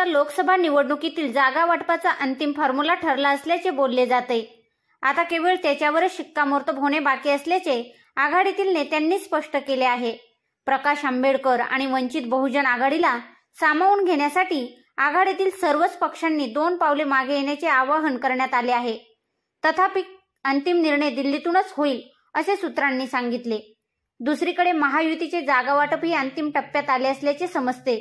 लोकसभा निवडणुकीतील जागा वाटपाचा अंतिम फॉर्म्युला ठरला असल्याचे बोलले जाते। आता केवळ त्याच्यावरच शिक्कामोर्तब होणे बाकी असल्याचे आघाडीतील नेत्यांनी स्पष्ट केले आहे। प्रकाश आंबेडकर आणि वंचित बहुजन आघाडीला सामावून घेण्यासाठी आघाडीतील सर्वच पक्षांनी 2 पावले मागे येण्याचे आवाहन करण्यात आले आहे। तथापि अंतिम निर्णय दिल्लीतूनच होईल असे सूत्रांनी सांगितले। दुसरीकडे महायुतीचे जागा वाटपही अंतिम टप्प्यात आले असल्याचे समजते।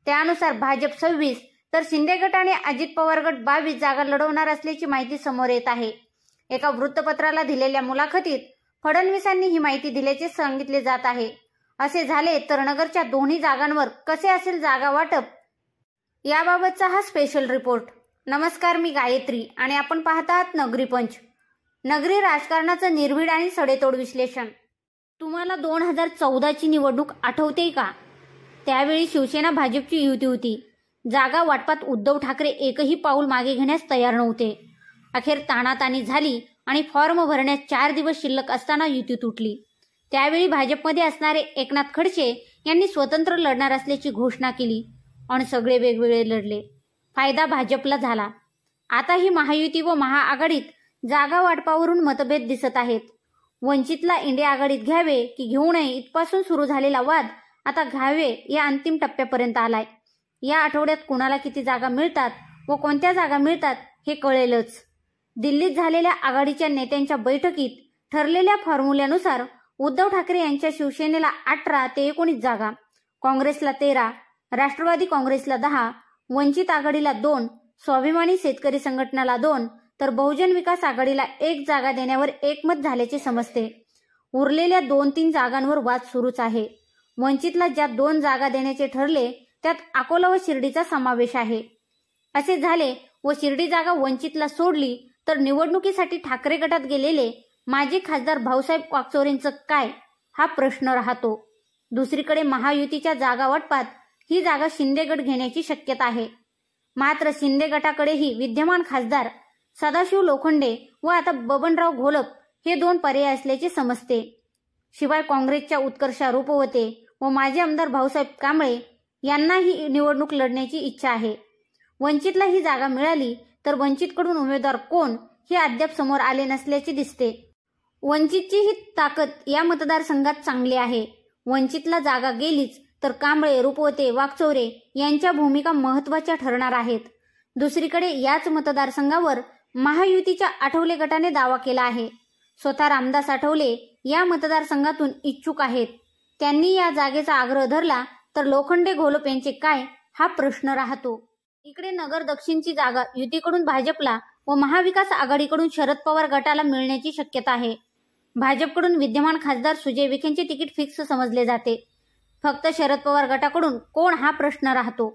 त्यानुसार भाजप 26 तर शिंदे गट आणि अजित पवार गट 22 जागा लढवणार असल्याची माहिती समोर येत आहे। एका वृत्तपत्राला दिलेल्या मुलाखतीत फडणवीसांनी ही माहिती दिल्याचे सांगितले जात आहे। असे झाले तर नगरच्या दोन्ही जागांवर कसे असेल जागा वाटप याबाबतचा हा स्पेशल रिपोर्ट। नमस्कार, मी गायत्री आणि आपण पाहत आहात नगरी पंच। नगरी राजकारणाचं निर्भीड आणि सडेतोड विश्लेषण। तुम्हाला 2014 ची निवडणूक आठवते का? त्यावेळी शिवसेना भाजपची युती होती। जागा वाटपात उद्धव ठाकरे एकही पाऊल मागे घेण्यास तयार नव्हते। अखेर ताणाताणी झाली आणि फॉर्म भरण्यास 4 दिवस शिल्लक असताना युती तुटली। त्यावेळी भाजपमध्ये असणारे एकनाथ खडसे यांनी स्वतंत्र लढणार असल्याची घोषणा केली आणि सगळे वेगवेगळे लढले। फायदा भाजपला झाला। आता ही महायुती व महाआघाडीत जागा वाटपावरून मतभेद दिसत आहेत। वंचितला इंडिया आघाडीत घ्यावे की घेऊ नये इथपासून सुरू झालेला वाद आता घ्यावे या अंतिम टप्प्यापर्यंत आलाय। या आठवड्यात कुणाला किती जागा मिळतात व कोणत्या जागा मिळतात हे कळेलच। दिल्लीत झालेल्या आघाडीच्या नेत्यांच्या बैठकीत ठरलेल्या फॉर्म्युल्यानुसार उद्धव ठाकरे यांच्या शिवसेनेला 18 ते 19 जागा, काँग्रेसला 13, राष्ट्रवादी काँग्रेसला 10, वंचित आघाडीला 2, स्वाभिमानी शेतकरी संघटनेला 2 तर बहुजन विकास आघाडीला 1 जागा देण्यावर एकमत झाल्याचे समजते। उरलेल्या 2-3 जागांवर वाद सुरूच आहे। वंचितला ज्या 2 जागा देण्याचे ठरले त्यात अकोला व शिर्डीचा समावेश आहे। असे झाले व शिर्डी जागा वंचितला सोडली तर निवडणुकीसाठी ठाकरे गटात गेलेले माजी खासदार भाऊसाहेब वागचौरेंचं काय हा प्रश्न राहतो। दुसरीकडे महायुतीच्या जागा वाटपात ही जागा शिंदे गट घेण्याची शक्यता आहे। मात्र शिंदे गटाकडेही विद्यमान खासदार सदाशिव लोखंडे व आता बबनराव घोलप हे 2 पर्याय असल्याचे समजते। शिवाय काँग्रेसच्या उत्कर्षा रूपवते व माजी आमदार भाऊसाहेब कांबळे यांनाही निवडणूक लढण्याची इच्छा आहे। वंचितला ही जागा मिळाली तर वंचितकडून उमेदवार कोण हे अद्याप समोर आले नसल्याचे दिसते। वंचितची ही ताकद या मतदारसंघात चांगली आहे। वंचितला जागा गेलीच तर कांबळे, रूपवते, वागचौरे यांच्या भूमिका महत्त्वाच्या ठरणार आहेत। दुसरीकडे याच मतदारसंघावर महायुतीच्या आठवले गटाने दावा केला आहे। स्वतः रामदास आठवले या मतदारसंघातून इच्छुक आहेत। त्यांनी या जागेचा आग्रह धरला तर लोखंडे घोलप यांचे काय हा प्रश्न राहतो। इकडे नगर दक्षिणची जागा युतीकडून भाजपला व महाविकास आघाडीकडून शरद पवार गटाला मिळण्याची शक्यता आहे। भाजपकडून विद्यमान खासदार सुजय विखेंचे तिकीट फिक्स समजले जाते। फक्त शरद पवार गटाकडून कोण हा प्रश्न राहतो।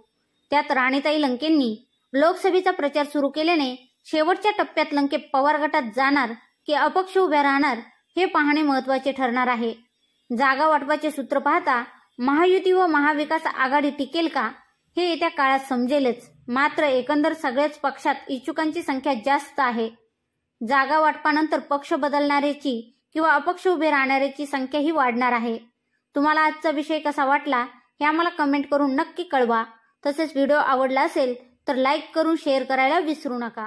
त्यात राणीताई लंकेंनी लोकसभेचा प्रचार सुरू केल्याने शेवटच्या टप्प्यात लंके पवार गटात जाणार की अपक्ष उभ्या राहणार हे पाहणे महत्त्वाचे ठरणार आहे। जागा वाटपाचे सूत्र पाहता महायुती व महाविकास आघाडी टिकेल का हे येत्या काळात समजेलच। मात्र एकंदर सगळ्याच पक्षात इच्छुकांची संख्या जास्त आहे। जागा वाटपानंतर पक्ष बदलणाऱ्याची किंवा अपक्ष उभे राहणाऱ्याची संख्याही वाढणार आहे। तुम्हाला आजचा विषय कसा वाटला हे आम्हाला कमेंट करून नक्की कळवा। तसेच व्हिडिओ आवडला असेल तर लाईक करून शेअर करायला विसरू नका।